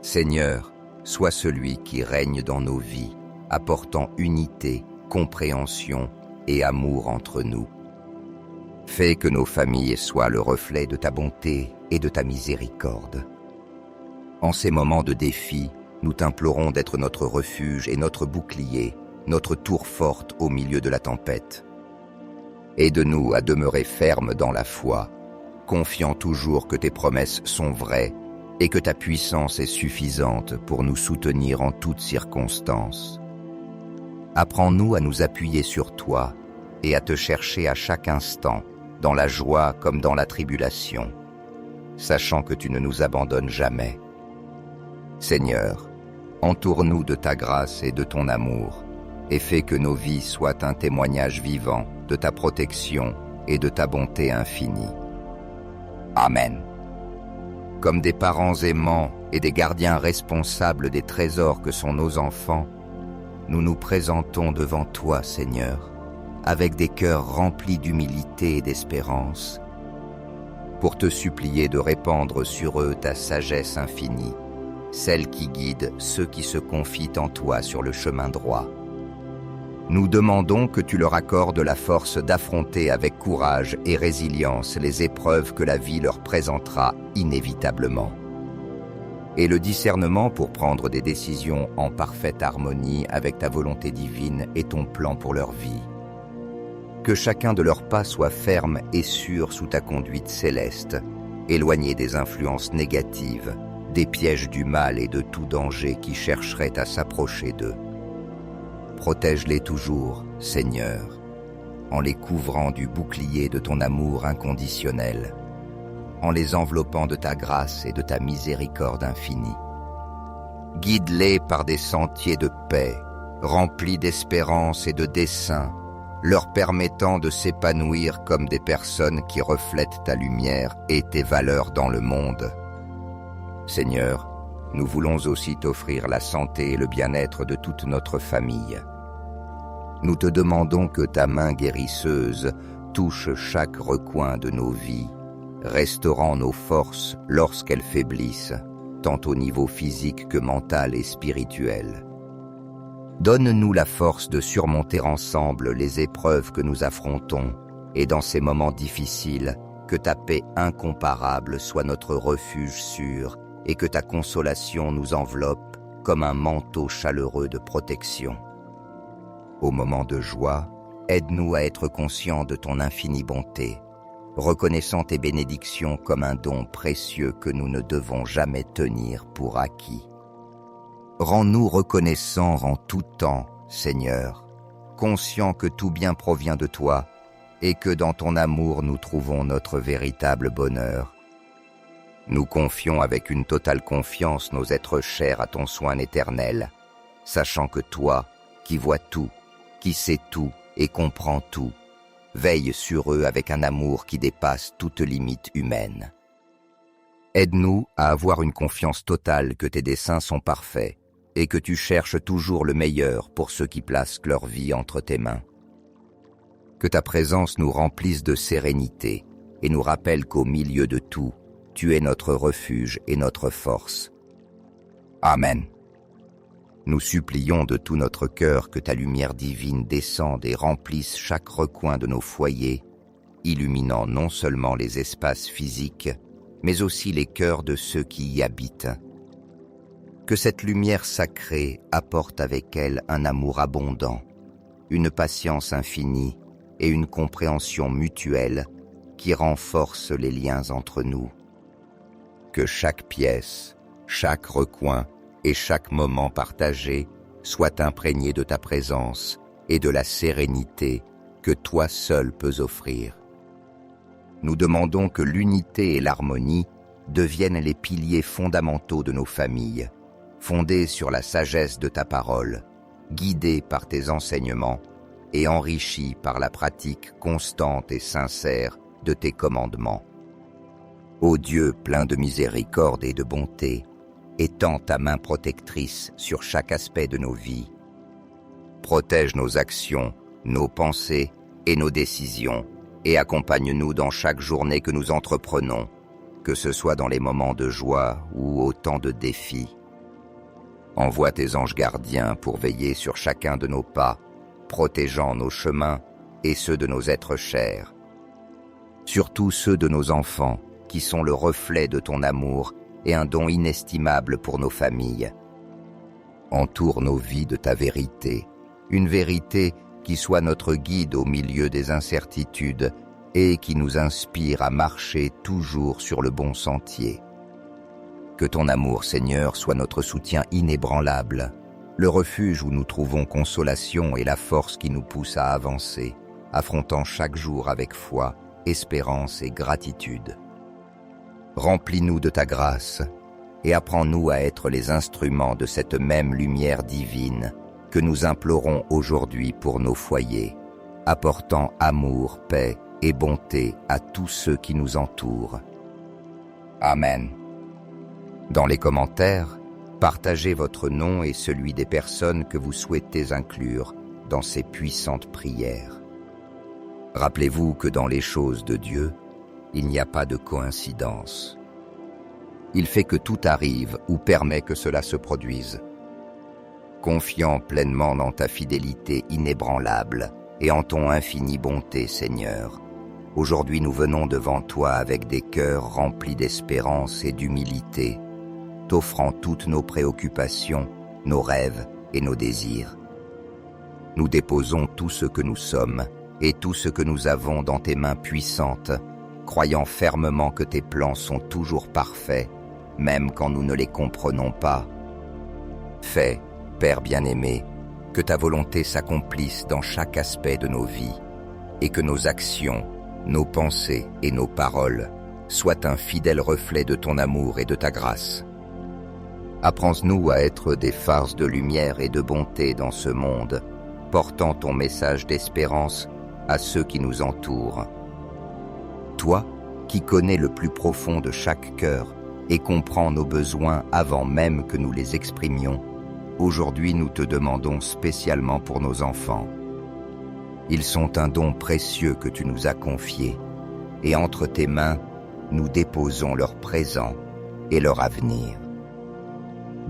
Seigneur, sois celui qui règne dans nos vies, apportant unité, compréhension et amour entre nous. Fais que nos familles soient le reflet de ta bonté et de ta miséricorde. En ces moments de défi, nous t'implorons d'être notre refuge et notre bouclier, notre tour forte au milieu de la tempête. Aide-nous à demeurer fermes dans la foi, confiant toujours que tes promesses sont vraies et que ta puissance est suffisante pour nous soutenir en toutes circonstances. Apprends-nous à nous appuyer sur toi et à te chercher à chaque instant, dans la joie comme dans la tribulation. sachant que tu ne nous abandonnes jamais. Seigneur, entoure-nous de ta grâce et de ton amour, et fais que nos vies soient un témoignage vivant de ta protection et de ta bonté infinie. Amen. Comme des parents aimants et des gardiens responsables des trésors que sont nos enfants, nous nous présentons devant toi, Seigneur, avec des cœurs remplis d'humilité et d'espérance, pour te supplier de répandre sur eux ta sagesse infinie, celle qui guide ceux qui se confient en toi sur le chemin droit. Nous demandons que tu leur accordes la force d'affronter avec courage et résilience les épreuves que la vie leur présentera inévitablement, et le discernement pour prendre des décisions en parfaite harmonie avec ta volonté divine et ton plan pour leur vie. Que chacun de leurs pas soit ferme et sûr sous ta conduite céleste, éloigné des influences négatives, des pièges du mal et de tout danger qui chercherait à s'approcher d'eux. Protège-les toujours, Seigneur, en les couvrant du bouclier de ton amour inconditionnel, en les enveloppant de ta grâce et de ta miséricorde infinie. Guide-les par des sentiers de paix, remplis d'espérance et de dessein, leur permettant de s'épanouir comme des personnes qui reflètent ta lumière et tes valeurs dans le monde. Seigneur, nous voulons aussi t'offrir la santé et le bien-être de toute notre famille. Nous te demandons que ta main guérisseuse touche chaque recoin de nos vies, restaurant nos forces lorsqu'elles faiblissent, tant au niveau physique que mental et spirituel. Donne-nous la force de surmonter ensemble les épreuves que nous affrontons, et dans ces moments difficiles, que ta paix incomparable soit notre refuge sûr, et que ta consolation nous enveloppe comme un manteau chaleureux de protection. Au moment de joie, aide-nous à être conscients de ton infinie bonté, reconnaissant tes bénédictions comme un don précieux que nous ne devons jamais tenir pour acquis. Rends-nous reconnaissants en tout temps, Seigneur, conscients que tout bien provient de toi et que dans ton amour nous trouvons notre véritable bonheur. Nous confions avec une totale confiance nos êtres chers à ton soin éternel, sachant que toi, qui vois tout, qui sais tout et comprends tout, veille sur eux avec un amour qui dépasse toute limite humaine. Aide-nous à avoir une confiance totale que tes desseins sont parfaits et que tu cherches toujours le meilleur pour ceux qui placent leur vie entre tes mains. Que ta présence nous remplisse de sérénité et nous rappelle qu'au milieu de tout, tu es notre refuge et notre force. Amen. Nous supplions de tout notre cœur que ta lumière divine descende et remplisse chaque recoin de nos foyers, illuminant non seulement les espaces physiques, mais aussi les cœurs de ceux qui y habitent. Que cette lumière sacrée apporte avec elle un amour abondant, une patience infinie et une compréhension mutuelle qui renforce les liens entre nous. Que chaque pièce, chaque recoin et chaque moment partagé soit imprégné de ta présence et de la sérénité que toi seul peux offrir. Nous demandons que l'unité et l'harmonie deviennent les piliers fondamentaux de nos familles, fondés sur la sagesse de ta parole, guidés par tes enseignements et enrichis par la pratique constante et sincère de tes commandements. Ô Dieu plein de miséricorde et de bonté, étends ta main protectrice sur chaque aspect de nos vies. Protège nos actions, nos pensées et nos décisions, et accompagne-nous dans chaque journée que nous entreprenons, que ce soit dans les moments de joie ou au temps de défis. Envoie tes anges gardiens pour veiller sur chacun de nos pas, protégeant nos chemins et ceux de nos êtres chers. Surtout ceux de nos enfants, qui sont le reflet de ton amour et un don inestimable pour nos familles. Entoure nos vies de ta vérité, une vérité qui soit notre guide au milieu des incertitudes et qui nous inspire à marcher toujours sur le bon sentier. Que ton amour, Seigneur, soit notre soutien inébranlable, le refuge où nous trouvons consolation et la force qui nous pousse à avancer, affrontant chaque jour avec foi, espérance et gratitude. Remplis-nous de ta grâce et apprends-nous à être les instruments de cette même lumière divine que nous implorons aujourd'hui pour nos foyers, apportant amour, paix et bonté à tous ceux qui nous entourent. Amen. Dans les commentaires, partagez votre nom et celui des personnes que vous souhaitez inclure dans ces puissantes prières. Rappelez-vous que dans les choses de Dieu, il n'y a pas de coïncidence. Il fait que tout arrive ou permet que cela se produise. Confiant pleinement dans ta fidélité inébranlable et en ton infinie bonté, Seigneur, aujourd'hui nous venons devant toi avec des cœurs remplis d'espérance et d'humilité, t'offrant toutes nos préoccupations, nos rêves et nos désirs. Nous déposons tout ce que nous sommes et tout ce que nous avons dans tes mains puissantes, croyant fermement que tes plans sont toujours parfaits, même quand nous ne les comprenons pas. Fais, Père bien-aimé, que ta volonté s'accomplisse dans chaque aspect de nos vies, et que nos actions, nos pensées et nos paroles soient un fidèle reflet de ton amour et de ta grâce. Apprends-nous à être des phares de lumière et de bonté dans ce monde, portant ton message d'espérance à ceux qui nous entourent. Toi, qui connais le plus profond de chaque cœur et comprends nos besoins avant même que nous les exprimions, aujourd'hui nous te demandons spécialement pour nos enfants. Ils sont un don précieux que tu nous as confié, et entre tes mains, nous déposons leur présent et leur avenir.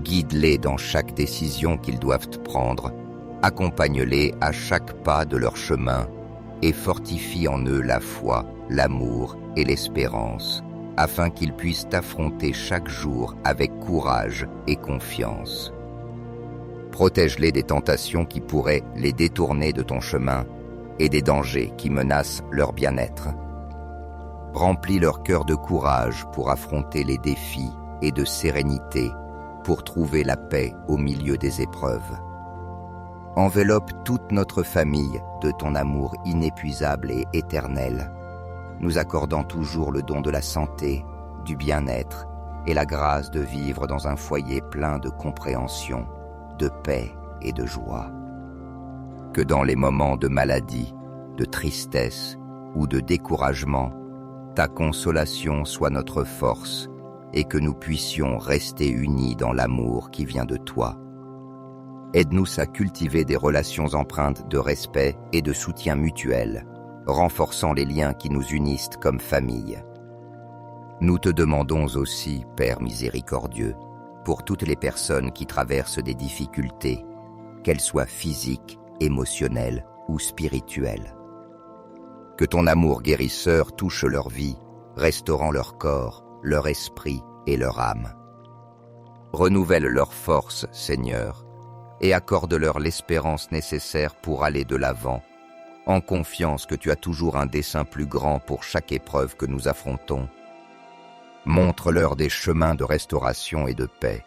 Guide-les dans chaque décision qu'ils doivent prendre, accompagne-les à chaque pas de leur chemin et fortifie en eux la foi, l'amour et l'espérance, afin qu'ils puissent affronter chaque jour avec courage et confiance. Protège-les des tentations qui pourraient les détourner de ton chemin et des dangers qui menacent leur bien-être. Remplis leur cœur de courage pour affronter les défis et de sérénité pour trouver la paix au milieu des épreuves. Enveloppe toute notre famille de ton amour inépuisable et éternel, nous accordant toujours le don de la santé, du bien-être et la grâce de vivre dans un foyer plein de compréhension, de paix et de joie. Que dans les moments de maladie, de tristesse ou de découragement, ta consolation soit notre force et que nous puissions rester unis dans l'amour qui vient de toi. Aide-nous à cultiver des relations empreintes de respect et de soutien mutuel, renforçant les liens qui nous unissent comme famille. Nous te demandons aussi, Père miséricordieux, pour toutes les personnes qui traversent des difficultés, qu'elles soient physiques, émotionnelles ou spirituelles. Que ton amour guérisseur touche leur vie, restaurant leur corps, leur esprit et leur âme. Renouvelle leur force, Seigneur, et accorde-leur l'espérance nécessaire pour aller de l'avant, en confiance que tu as toujours un dessein plus grand pour chaque épreuve que nous affrontons. Montre-leur des chemins de restauration et de paix,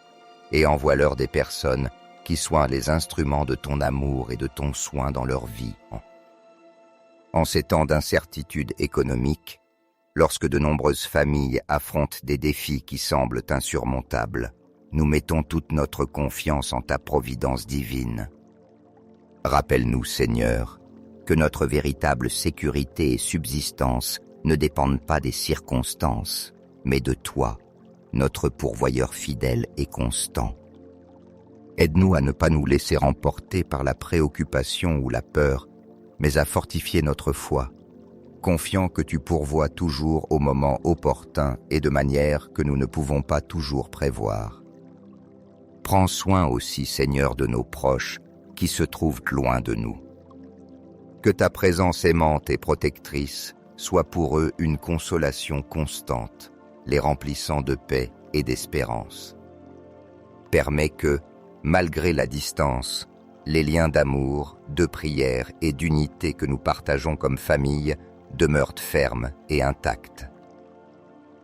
et envoie-leur des personnes qui soient les instruments de ton amour et de ton soin dans leur vie. En ces temps d'incertitude économique, lorsque de nombreuses familles affrontent des défis qui semblent insurmontables, nous mettons toute notre confiance en ta providence divine. Rappelle-nous, Seigneur, que notre véritable sécurité et subsistance ne dépendent pas des circonstances, mais de toi, notre pourvoyeur fidèle et constant. Aide-nous à ne pas nous laisser emporter par la préoccupation ou la peur, mais à fortifier notre foi, confiant que tu pourvois toujours au moment opportun et de manière que nous ne pouvons pas toujours prévoir. Prends soin aussi, Seigneur, de nos proches qui se trouvent loin de nous. Que ta présence aimante et protectrice soit pour eux une consolation constante, les remplissant de paix et d'espérance. Permets que, malgré la distance, les liens d'amour, de prière et d'unité que nous partageons comme famille demeurent fermes et intacts.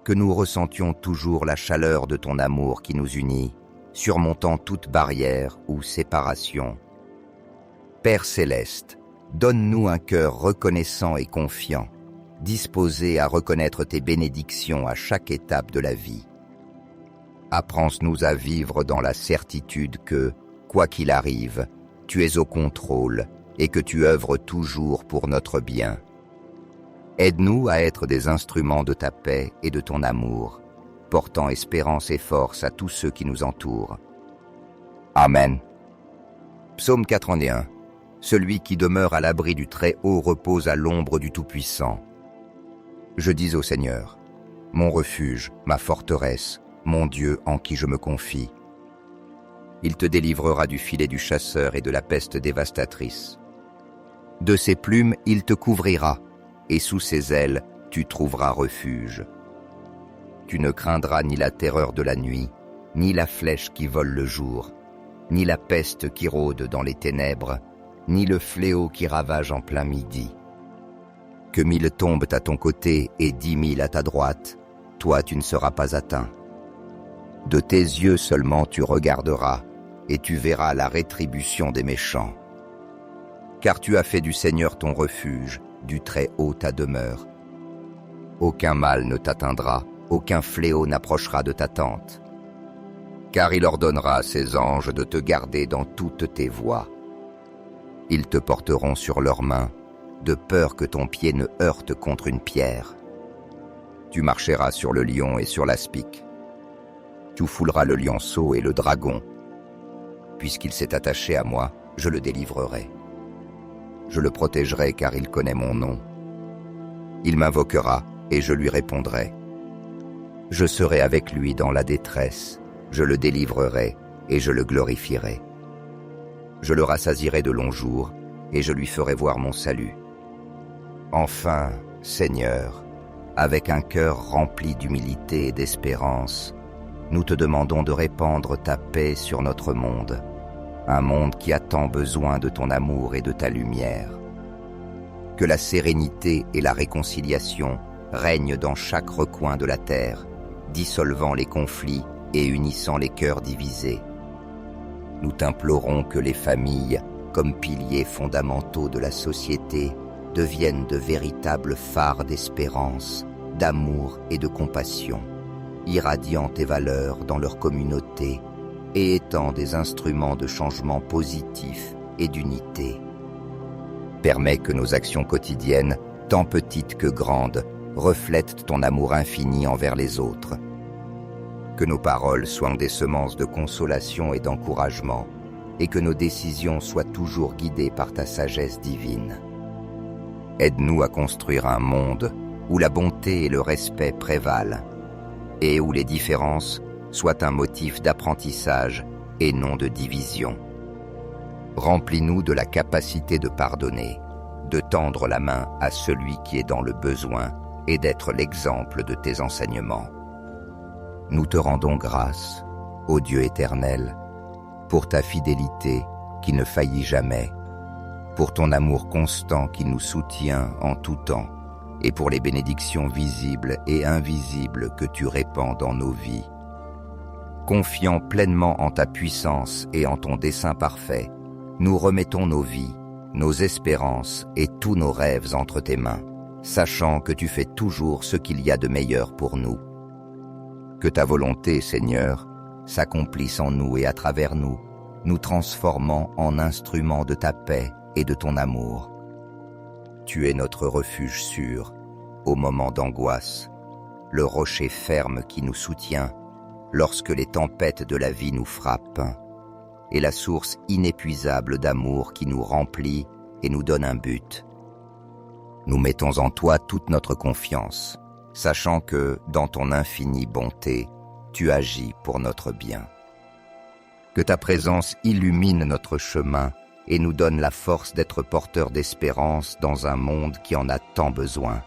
Que nous ressentions toujours la chaleur de ton amour qui nous unit, surmontant toute barrière ou séparation. Père céleste, donne-nous un cœur reconnaissant et confiant, disposés à reconnaître tes bénédictions à chaque étape de la vie. Apprends-nous à vivre dans la certitude que, quoi qu'il arrive, tu es au contrôle et que tu œuvres toujours pour notre bien. Aide-nous à être des instruments de ta paix et de ton amour, portant espérance et force à tous ceux qui nous entourent. Amen. Psaume 81. Celui qui demeure à l'abri du Très-Haut repose à l'ombre du Tout-Puissant. Je dis au Seigneur, mon refuge, ma forteresse, mon Dieu en qui je me confie. Il te délivrera du filet du chasseur et de la peste dévastatrice. De ses plumes, il te couvrira, et sous ses ailes, tu trouveras refuge. Tu ne craindras ni la terreur de la nuit, ni la flèche qui vole le jour, ni la peste qui rôde dans les ténèbres, ni le fléau qui ravage en plein midi. Que 1000 tombent à ton côté et 10 000 à ta droite, toi tu ne seras pas atteint. De tes yeux seulement tu regarderas, et tu verras la rétribution des méchants. Car tu as fait du Seigneur ton refuge, du Très-Haut ta demeure. Aucun mal ne t'atteindra, aucun fléau n'approchera de ta tente. Car il ordonnera à ses anges de te garder dans toutes tes voies. Ils te porteront sur leurs mains, de peur que ton pied ne heurte contre une pierre. Tu marcheras sur le lion et sur l'aspic. Tu fouleras le lionceau et le dragon. Puisqu'il s'est attaché à moi, je le délivrerai. Je le protégerai car il connaît mon nom. Il m'invoquera et je lui répondrai. Je serai avec lui dans la détresse, je le délivrerai et je le glorifierai. Je le rassasierai de longs jours et je lui ferai voir mon salut. Enfin, Seigneur, avec un cœur rempli d'humilité et d'espérance, nous te demandons de répandre ta paix sur notre monde, un monde qui a tant besoin de ton amour et de ta lumière. Que la sérénité et la réconciliation règnent dans chaque recoin de la terre, dissolvant les conflits et unissant les cœurs divisés. Nous t'implorons que les familles, comme piliers fondamentaux de la société, deviennent de véritables phares d'espérance, d'amour et de compassion, irradiant tes valeurs dans leur communauté et étant des instruments de changement positif et d'unité. Permets que nos actions quotidiennes, tant petites que grandes, reflètent ton amour infini envers les autres. Que nos paroles soient des semences de consolation et d'encouragement, et que nos décisions soient toujours guidées par ta sagesse divine. Aide-nous à construire un monde où la bonté et le respect prévalent, et où les différences soient un motif d'apprentissage et non de division. Remplis-nous de la capacité de pardonner, de tendre la main à celui qui est dans le besoin et d'être l'exemple de tes enseignements. Nous te rendons grâce, ô Dieu éternel, pour ta fidélité qui ne faillit jamais, pour ton amour constant qui nous soutient en tout temps, et pour les bénédictions visibles et invisibles que tu répands dans nos vies. Confiant pleinement en ta puissance et en ton dessein parfait, nous remettons nos vies, nos espérances et tous nos rêves entre tes mains, sachant que tu fais toujours ce qu'il y a de meilleur pour nous. Que ta volonté, Seigneur, s'accomplisse en nous et à travers nous, nous transformant en instruments de ta paix et de ton amour. Tu es notre refuge sûr, au moment d'angoisse, le rocher ferme qui nous soutient, lorsque les tempêtes de la vie nous frappent, et la source inépuisable d'amour qui nous remplit et nous donne un but. Nous mettons en toi toute notre confiance, sachant que, dans ton infinie bonté, tu agis pour notre bien. Que ta présence illumine notre chemin et nous donne la force d'être porteurs d'espérance dans un monde qui en a tant besoin.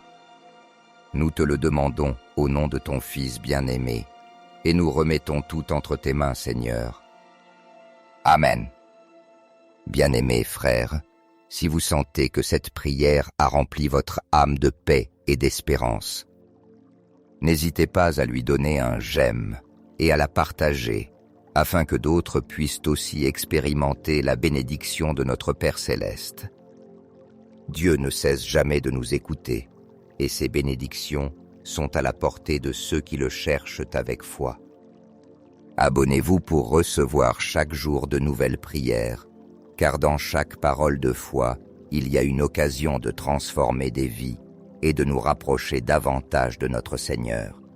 Nous te le demandons au nom de ton Fils bien-aimé, et nous remettons tout entre tes mains, Seigneur. Amen. Bien-aimés frères, si vous sentez que cette prière a rempli votre âme de paix et d'espérance, n'hésitez pas à lui donner un j'aime et à la partager, afin que d'autres puissent aussi expérimenter la bénédiction de notre Père Céleste. Dieu ne cesse jamais de nous écouter, et ses bénédictions sont à la portée de ceux qui le cherchent avec foi. Abonnez-vous pour recevoir chaque jour de nouvelles prières, car dans chaque parole de foi, il y a une occasion de transformer des vies et de nous rapprocher davantage de notre Seigneur.